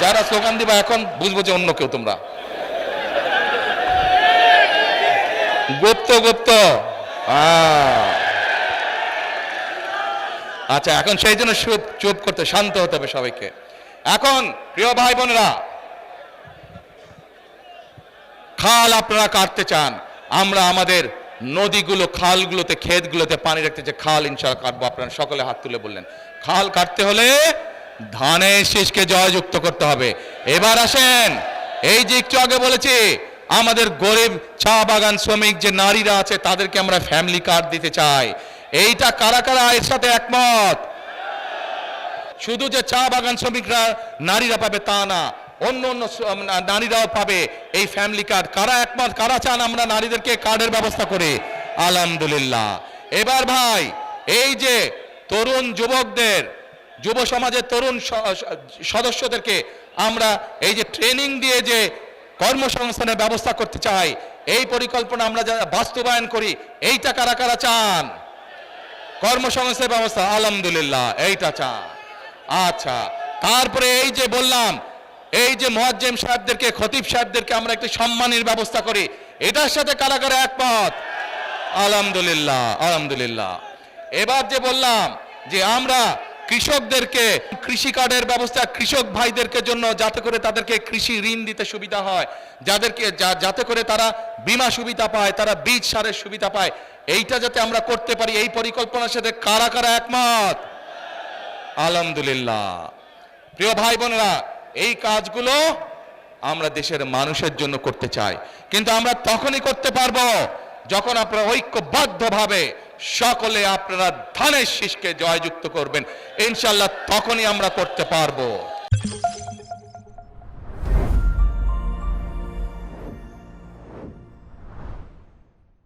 যারা স্লোগান দিবা এখন বুঝবো যে অন্য কেউ তোমরা গুপ্ত গুপ্ত। আচ্ছা, এখন সেই জন্য চুপ করতে, শান্ত হতে হবে সবাইকে। এখন প্রিয় ভাই বোনেরা, খাল আপনারা কাটতে চান, আমরা আমাদের নদীগুলো, খালগুলোতে, ক্ষেতগুলোতে পানি রাখতে চাই, খাল ইনশাআল্লাহ কাটবো। আপনারা সকলে হাত তুলে বললেন খাল কাটতে হলে ধানের শীষকে জয়যুক্ত করতে হবে। এবার আসেন, এই যে একটু আগে বলেছি আমাদের গরিব চা বাগান শ্রমিক যে নারীরা আছে তাদেরকে আমরা ফ্যামিলি কার্ড দিতে চাই। এইটা কারা কারা এর সাথে একমত? শুধু যে চা বাগান শ্রমিকরা নারীরা পাবে তা না, অন্য অন্য নারীরাও পাবে এই ফ্যামিলি কার্ড। কারা একমত, কারা চান আমরা নারীদেরকে কার্ডের ব্যবস্থা করি? আলহামদুলিল্লাহ। এবার ভাই, এই যে তরুণ যুবকদের, যুব সমাজের তরুণ সদস্যদেরকে আমরা এই যে ট্রেনিং দিয়ে যে কর্মসংস্থানের ব্যবস্থা করতে চাই, এই পরিকল্পনা আমরা যারা বাস্তবায়ন করি, এইটা কারা কারা চান? কর্মসংস্থানের ব্যবস্থা, আলহামদুলিল্লাহ, এইটা চান। আচ্ছা, তারপরে এই যে বললাম, এই যে মুয়াজ্জিম সাহেবদেরকে, খতিব সাহেবদেরকে আমরা একটি সম্মানের ব্যবস্থা করি, এটার সাথে কারা কারা একমত? আলহামদুলিল্লাহ, আলহামদুলিল্লাহ। এবার যে বললাম যে আমরা কৃষকদেরকে কৃষি কার্ডের ব্যবস্থা, কৃষক ভাইদেরকে জন্য, যাতে করে তাদেরকে কৃষি ঋণ দিতে সুবিধা হয়, যাতে করে তারা বীমা সুবিধা পায়, তারা বীজ সারের সুবিধা পায়, এইটা যাতে আমরা করতে পারি, এই পরিকল্পনার সাথে কারা কারা একমত? আলহামদুলিল্লাহ। প্রিয় ভাই বোনেরা, এই কাজগুলো আমরা দেশের মানুষের জন্য করতে চাই, কিন্তু আমরা তখনই করতে পারবো যখন আপনারা ঐক্যবদ্ধভাবে সকলে আপনারা ধানের শীষকে জয়যুক্ত করবেন। ইনশাআল্লাহ তখনই আমরা করতে পারবো।